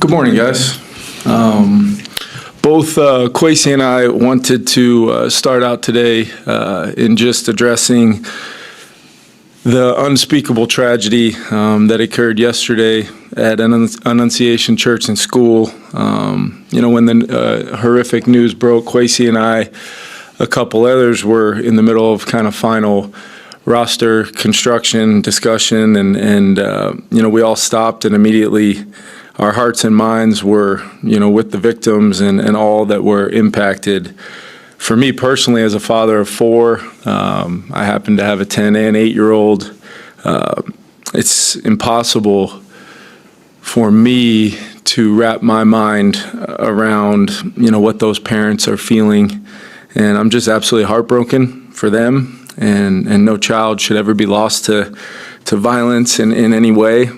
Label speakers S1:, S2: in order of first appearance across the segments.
S1: Good morning, guys. Both Kwesi and I wanted to start out today in just addressing the unspeakable tragedy that occurred yesterday at Annunciation Church and School. When the horrific news broke, Kwesi and I, a couple others, were in the middle of kind of final roster construction discussion, and we all stopped, and immediately our hearts and minds were, with the victims and all that were impacted. For me personally, as a father of four, I happen to have a 10 and 8-year-old. It's impossible for me to wrap my mind around, what those parents are feeling. And I'm just absolutely heartbroken for them. And no child should ever be lost to violence in any way.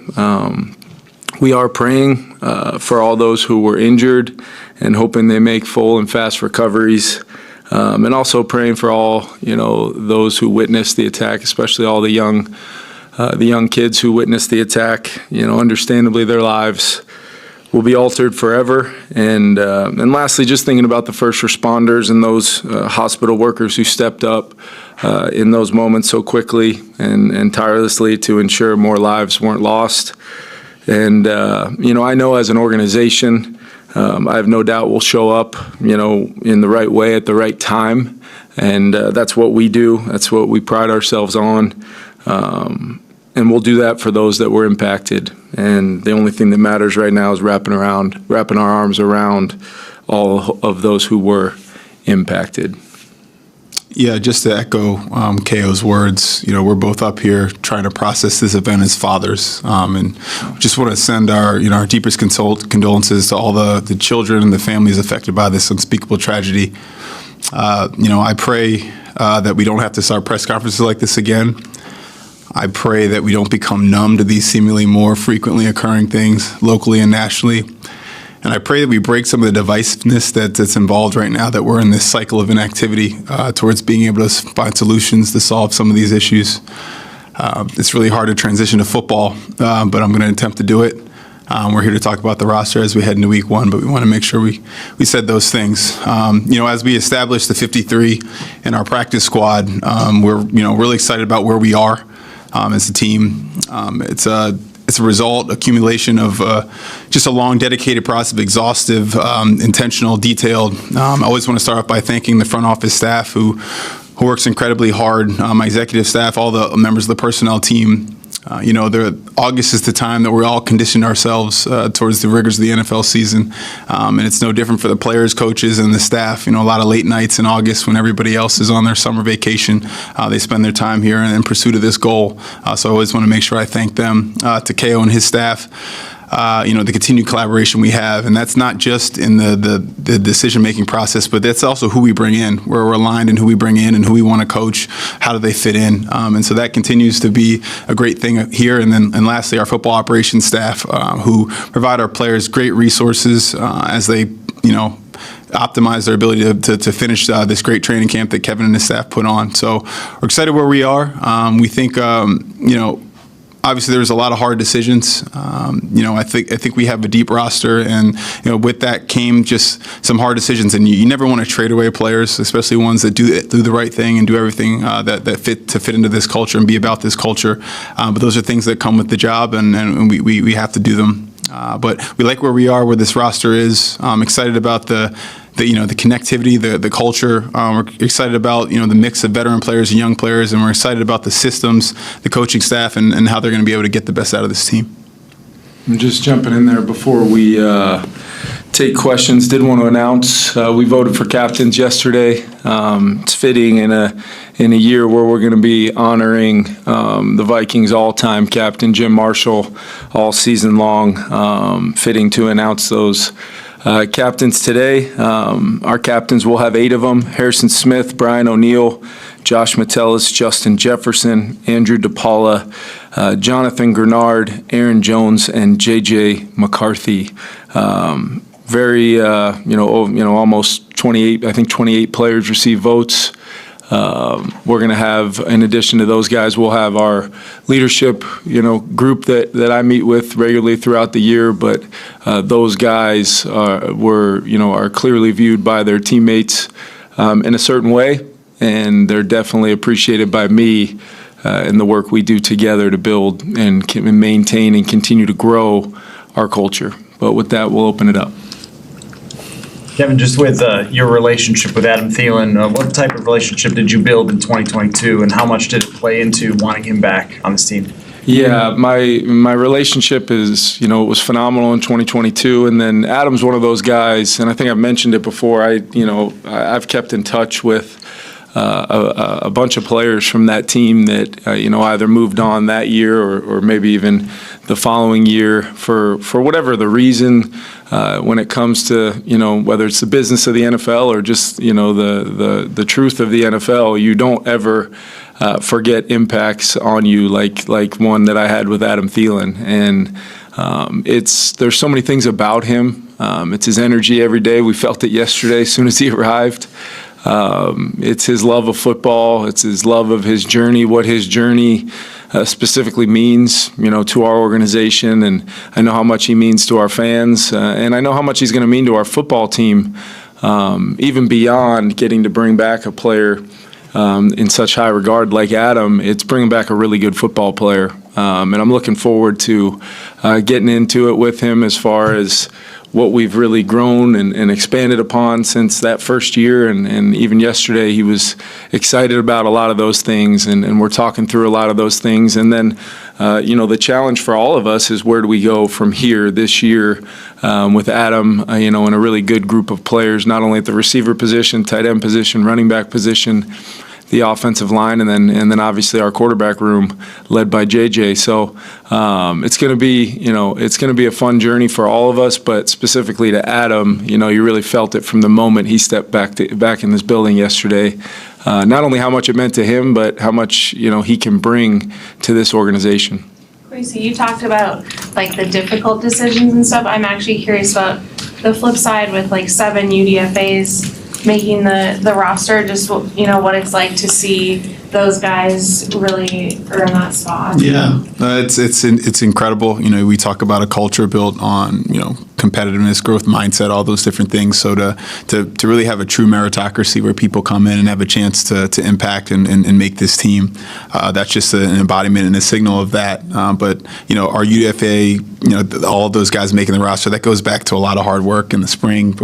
S1: We are praying for all those who were injured and hoping they make full and fast recoveries. And also praying for all, those who witnessed the attack, especially all the young kids who witnessed the attack. Understandably, their lives will be altered forever. And lastly, just thinking about the first responders and those hospital workers who stepped up in those moments so quickly and tirelessly to ensure more lives weren't lost. And, I know as an organization, I have no doubt we'll show up, in the right way at the right time. And that's what we do. That's what we pride ourselves on. And we'll do that for those that were impacted. And the only thing that matters right now is wrapping our arms around all of those who were impacted.
S2: Yeah, just to echo K.O.'s words, we're both up here trying to process this event as fathers, and just want to send our deepest condolences to all the children and the families affected by this unspeakable tragedy. I pray that we don't have to start press conferences like this again. I pray that we don't become numb to these seemingly more frequently occurring things locally and nationally. And I pray that we break some of the divisiveness that's involved right now, that we're in this cycle of inactivity towards being able to find solutions to solve some of these issues. It's really hard to transition to football, but I'm going to attempt to do it. We're here to talk about the roster as we head into week one, but we want to make sure we said those things. As we establish the 53 in our practice squad, we're really excited about where we are as a team. It's a result, accumulation of just a long, dedicated process of exhaustive, intentional, detailed. I always want to start off by thanking the front office staff who works incredibly hard, my executive staff, all the members of the personnel team. August is the time that we're all conditioned ourselves towards the rigors of the NFL season. And it's no different for the players, coaches, and the staff. A lot of late nights in August when everybody else is on their summer vacation. They spend their time here in pursuit of this goal. So I always want to make sure I thank them, to K.O. and his staff. The continued collaboration we have, and that's not just in the decision-making process, but that's also who we bring in. We're aligned in who we bring in and who we want to coach. How do they fit in? And so that continues to be a great thing here. And lastly, our football operations staff, who provide our players great resources as they, optimize their ability to finish this great training camp that Kevin and his staff put on. So we're excited where we are. We think, obviously, there's a lot of hard decisions. I think we have a deep roster, and with that came just some hard decisions. And you never want to trade away players, especially ones that do the right thing and do everything that fit into this culture and be about this culture. But those are things that come with the job, and we have to do them. But we like where we are, where this roster is. I'm excited about the connectivity, the culture. We're excited about, the mix of veteran players and young players, and we're excited about the systems, the coaching staff, and how they're going to be able to get the best out of this team.
S1: I'm just jumping in there before we take questions. Did want to announce we voted for captains yesterday. It's fitting in a year where we're going to be honoring the Vikings all-time captain Jim Marshall all season long. Fitting to announce those captains today. Our captains, will have 8 of them: Harrison Smith, Brian O'Neill, Josh Metellus, Justin Jefferson, Andrew DePaula, Jonathan Grenard, Aaron Jones, and J.J. McCarthy. Almost 28, I think 28 players received votes. We're going to have, in addition to those guys, we'll have our leadership, group that I meet with regularly throughout the year. But those guys are clearly viewed by their teammates in a certain way, and they're definitely appreciated by me in the work we do together to build and maintain and continue to grow our culture. But with that, we'll open it up.
S3: Kevin, just with your relationship with Adam Thielen, what type of relationship did you build in 2022, and how much did it play into wanting him back on this team?
S1: Yeah, my relationship is, it was phenomenal in 2022, and then Adam's one of those guys, and I think I've mentioned it before. I've kept in touch with a bunch of players from that team that either moved on that year or maybe even the following year for whatever the reason. When it comes to whether it's the business of the NFL or just the truth of the NFL, you don't ever forget impacts on you like one that I had with Adam Thielen. And there's so many things about him. It's his energy every day. We felt it yesterday as soon as he arrived. It's his love of football. It's his love of his journey, what his journey specifically means, to our organization. And I know how much he means to our fans. And I know how much he's going to mean to our football team, even beyond getting to bring back a player in such high regard like Adam. It's bringing back a really good football player. And I'm looking forward to getting into it with him as far as what we've really grown and expanded upon since that first year. And even yesterday, he was excited about a lot of those things, and we're talking through a lot of those things. And then, the challenge for all of us is where do we go from here this year with Adam, in a really good group of players, not only at the receiver position, tight end position, running back position, the offensive line, and then obviously our quarterback room led by JJ. So it's going to be a fun journey for all of us, but specifically to Adam, you really felt it from the moment he stepped back in this building yesterday. Not only how much it meant to him, but how much he can bring to this organization.
S4: So you talked about the difficult decisions and stuff. I'm actually curious about the flip side with 7 UDFAs making the roster, just what it's like to see those guys really earn that spot.
S2: Yeah, it's incredible. We talk about a culture built on competitiveness, growth mindset, all those different things. So to really have a true meritocracy where people come in and have a chance to impact and make this team, that's just an embodiment and a signal of that. But our UDFA, all of those guys making the roster, that goes back to a lot of hard work in the spring.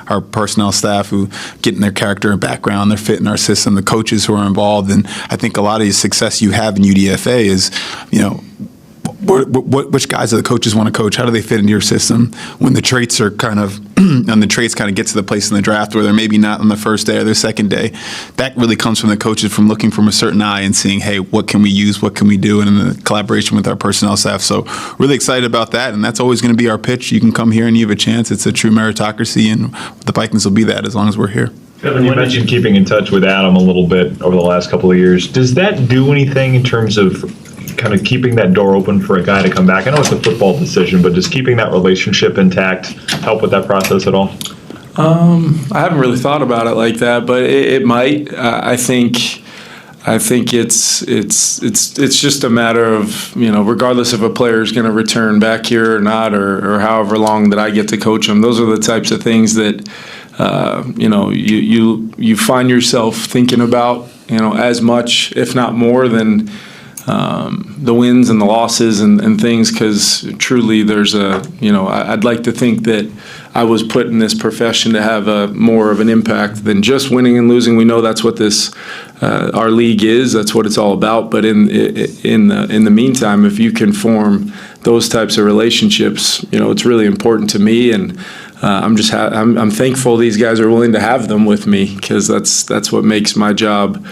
S2: Our personnel staff who get in their character and background, they're fit in our system, the coaches who are involved. And I think a lot of the success you have in UDFA is, which guys do the coaches want to coach? How do they fit into your system? When the traits are kind of, and the traits kind of get to the place in the draft where they're maybe not on the first day or the second day, that really comes from the coaches from looking from a certain eye and seeing, hey, what can we use? What can we do? And in the collaboration with our personnel staff. So really excited about that. And that's always going to be our pitch. You can come here and you have a chance. It's a true meritocracy, and the Vikings will be that as long as we're here.
S5: Kevin, you mentioned keeping in touch with Adam a little bit over the last couple of years. Does that do anything in terms of kind of keeping that door open for a guy to come back? I know it's a football decision, but does keeping that relationship intact help with that process at all?
S1: I haven't really thought about it like that, but it might. I think it's just a matter of, regardless if a player is going to return back here or not, or however long that I get to coach them. Those are the types of things that you find yourself thinking about, as much, if not more, than the wins and the losses and things, because truly there's I'd like to think that I was put in this profession to have more of an impact than just winning and losing. We know that's what our league is. That's what it's all about. But in the meantime, if you can form those types of relationships, it's really important to me. And I'm thankful these guys are willing to have them with me, because that's what makes my job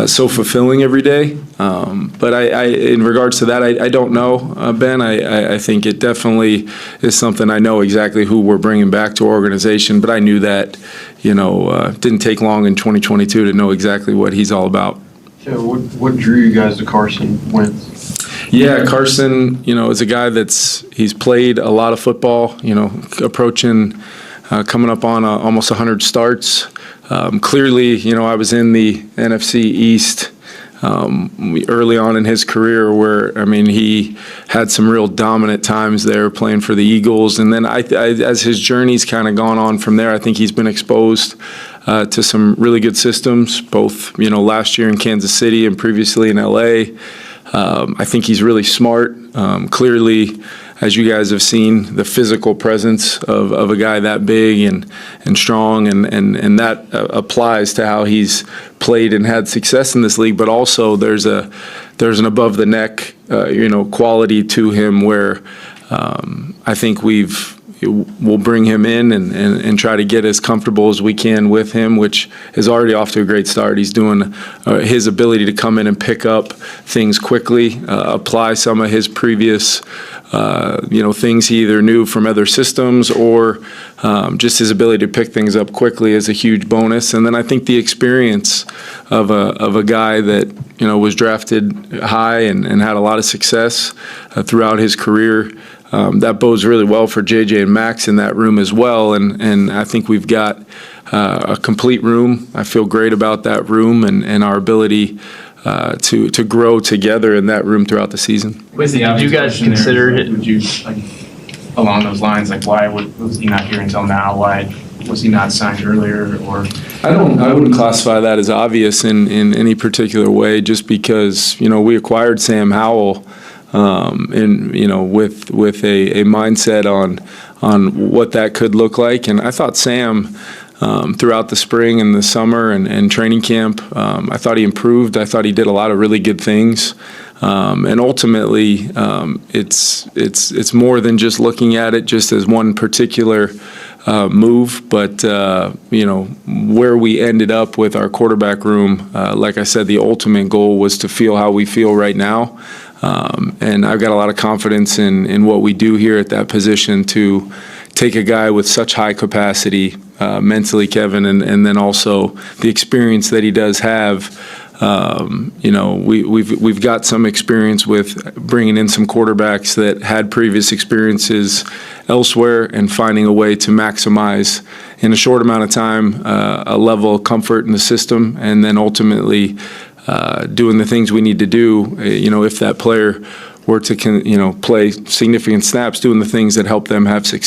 S1: so fulfilling every day. But I in regards to that, I don't know, Ben. I think it definitely is something. I know exactly who we're bringing back to our organization, but I knew that, didn't take long in 2022 to know exactly what he's all about.
S6: Yeah, what drew you guys to Carson Wentz?
S1: Yeah, Carson, is a guy he's played a lot of football, approaching, coming up on almost 100 starts. Clearly, I was in the NFC East early on in his career where, he had some real dominant times there playing for the Eagles. And then as his journey's kind of gone on from there, I think he's been exposed to some really good systems, both, last year in Kansas City and previously in LA. I think he's really smart. Clearly, as you guys have seen, the physical presence of a guy that big and strong, and that applies to how he's played and had success in this league. But also, there's an above the neck, quality to him where I think we'll bring him in and try to get as comfortable as we can with him, which is already off to a great start. He's doing his ability to come in and pick up things quickly, apply some of his previous things he either knew from other systems or just his ability to pick things up quickly is a huge bonus. And then I think the experience of a guy that was drafted high and had a lot of success throughout his career. That bodes really well for JJ and Max in that room as well, and I think we've got a complete room. I feel great about that room and our ability to grow together in that room throughout the season.
S7: Did you guys consider it? Would you, along those lines, why was he not here until now? Why was he not signed earlier? Or
S1: I wouldn't classify that as obvious in any particular way, just because we acquired Sam Howell. With a mindset on what that could look like. And I thought Sam, throughout the spring and the summer and training camp, I thought he improved. I thought he did a lot of really good things. And ultimately, it's more than just looking at it just as one particular move, but where we ended up with our quarterback room, like I said, the ultimate goal was to feel how we feel right now. And I've got a lot of confidence in what we do here at that position to take a guy with such high capacity mentally, Kevin, and then also the experience that he does have. We've got some experience with bringing in some quarterbacks that had previous experiences elsewhere and finding a way to maximize in a short amount of time a level of comfort in the system, and then ultimately doing the things we need to do, if that player were to, play significant snaps, doing the things that help them have success.